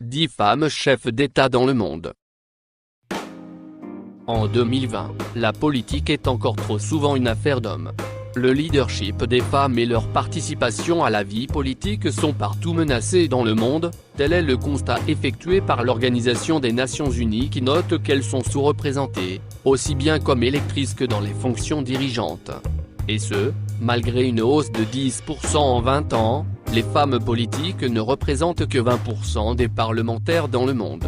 10 femmes chefs d'État dans le monde. En 2020, la politique est encore trop souvent une affaire d'hommes. Le leadership des femmes et leur participation à la vie politique sont partout menacés dans le monde, tel est le constat effectué par l'Organisation des Nations Unies qui note qu'elles sont sous-représentées, aussi bien comme électrices que dans les fonctions dirigeantes. Et ce, malgré une hausse de 10% en 20 ans, les femmes politiques ne représentent que 20% des parlementaires dans le monde.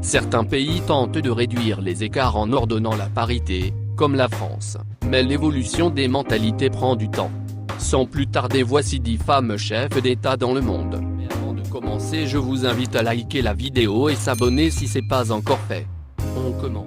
Certains pays tentent de réduire les écarts en ordonnant la parité, comme la France, mais l'évolution des mentalités prend du temps. Sans plus tarder, voici 10 femmes chefs d'État dans le monde. Mais avant de commencer, je vous invite à liker la vidéo et s'abonner si ce n'est pas encore fait. On commence.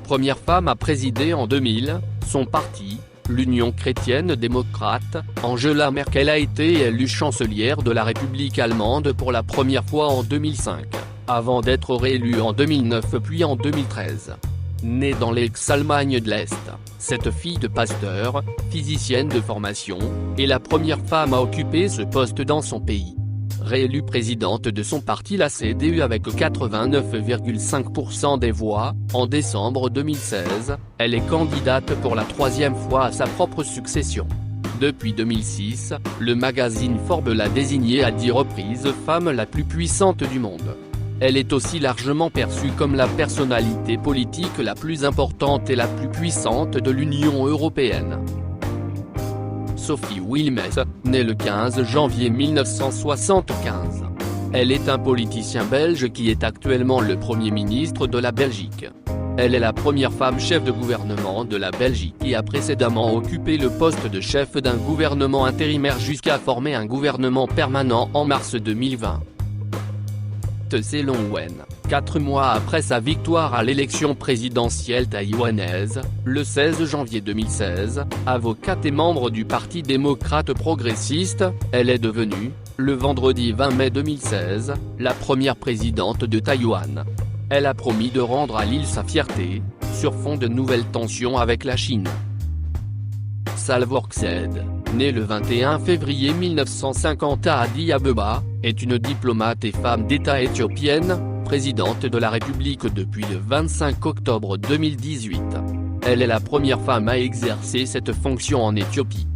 Première femme à présider en 2000, son parti, l'Union chrétienne démocrate, Angela Merkel a été élue chancelière de la République allemande pour la première fois en 2005, avant d'être réélue en 2009 puis en 2013. Née dans l'ex-Allemagne de l'Est, cette fille de pasteur, physicienne de formation, est la première femme à occuper ce poste dans son pays. Réélue présidente de son parti la CDU avec 89,5% des voix, en décembre 2016, elle est candidate pour la troisième fois à sa propre succession. Depuis 2006, le magazine Forbes l'a désignée à 10 reprises femme la plus puissante du monde. Elle est aussi largement perçue comme la personnalité politique la plus importante et la plus puissante de l'Union européenne. Sophie Wilmès, née le 15 janvier 1975. Elle est un politicien belge qui est actuellement le Premier ministre de la Belgique. Elle est la première femme chef de gouvernement de la Belgique et a précédemment occupé le poste de chef d'un gouvernement intérimaire jusqu'à former un gouvernement permanent en mars 2020. Tse Long-wen, 4 mois après sa victoire à l'élection présidentielle taïwanaise, le 16 janvier 2016, avocate et membre du Parti démocrate progressiste, elle est devenue, le vendredi 20 mai 2016, la première présidente de Taïwan. Elle a promis de rendre à l'île sa fierté, sur fond de nouvelles tensions avec la Chine. Salva Kiir, née le 21 février 1950 à Addis Abeba, est une diplomate et femme d'État éthiopienne, présidente de la République depuis le 25 octobre 2018. Elle est la première femme à exercer cette fonction en Éthiopie.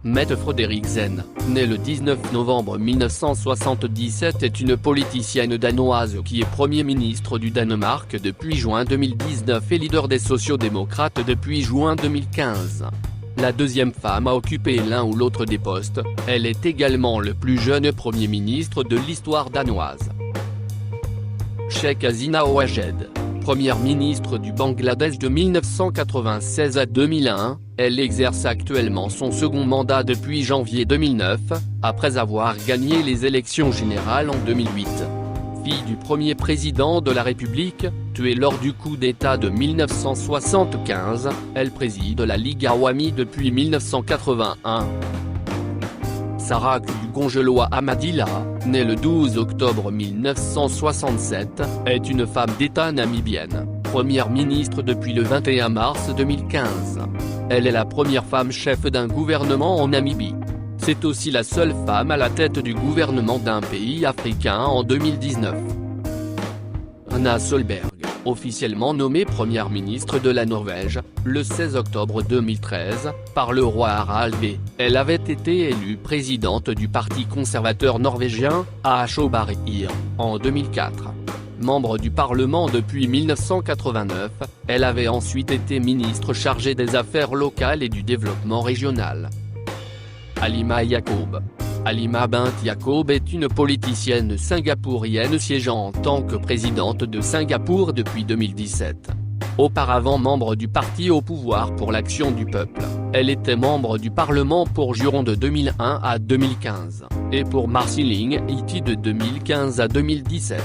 Mette Frederiksen, née le 19 novembre 1977 est une politicienne danoise qui est Premier ministre du Danemark depuis juin 2019 et leader des sociaux-démocrates depuis juin 2015. La deuxième femme à occuper l'un ou l'autre des postes, elle est également le plus jeune Premier ministre de l'histoire danoise. Sheikh Hasina Ouajed, première ministre du Bangladesh de 1996 à 2001, elle exerce actuellement son second mandat depuis janvier 2009, après avoir gagné les élections générales en 2008. Fille du premier président de la République, tuée lors du coup d'État de 1975, elle préside la Ligue Awami depuis 1981. Sarah Gongeloa Amadilla, née le 12 octobre 1967, est une femme d'État namibienne, première ministre depuis le 21 mars 2015. Elle est la première femme chef d'un gouvernement en Namibie. C'est aussi la seule femme à la tête du gouvernement d'un pays africain en 2019. Erna Solberg, officiellement nommée première ministre de la Norvège, le 16 octobre 2013, par le roi Harald V, elle avait été élue présidente du parti conservateur norvégien, AHO-Barr, en 2004. Membre du Parlement depuis 1989, elle avait ensuite été ministre chargée des affaires locales et du développement régional. Halima Yacob. Halima Bint Yacob est une politicienne singapourienne siégeant en tant que présidente de Singapour depuis 2017. Auparavant membre du parti au pouvoir pour l'action du peuple, elle était membre du Parlement pour Jurong de 2001 à 2015, et pour Marsiling Iti de 2015 à 2017.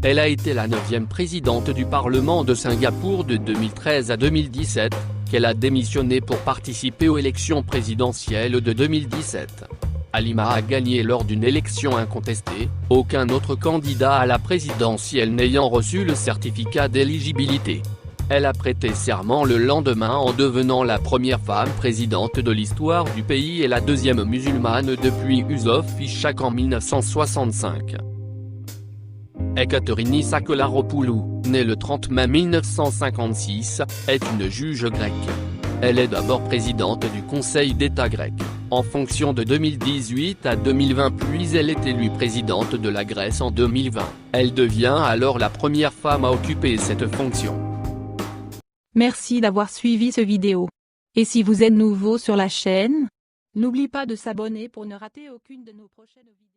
Elle a été la 9e présidente du Parlement de Singapour de 2013 à 2017, qu'elle a démissionné pour participer aux élections présidentielles de 2017. Halima a gagné lors d'une élection incontestée, aucun autre candidat à la présidentielle n'ayant reçu le certificat d'éligibilité. Elle a prêté serment le lendemain en devenant la première femme présidente de l'histoire du pays et la deuxième musulmane depuis Yusuf Ishak en 1965. Ekaterini Sakelaropoulou, née le 30 mai 1956, est une juge grecque. Elle est d'abord présidente du Conseil d'État grec, en fonction de 2018 à 2020 puis elle est élue présidente de la Grèce en 2020. Elle devient alors la première femme à occuper cette fonction. Merci d'avoir suivi ce vidéo. Et si vous êtes nouveau sur la chaîne, n'oublie pas de s'abonner pour ne rater aucune de nos prochaines vidéos.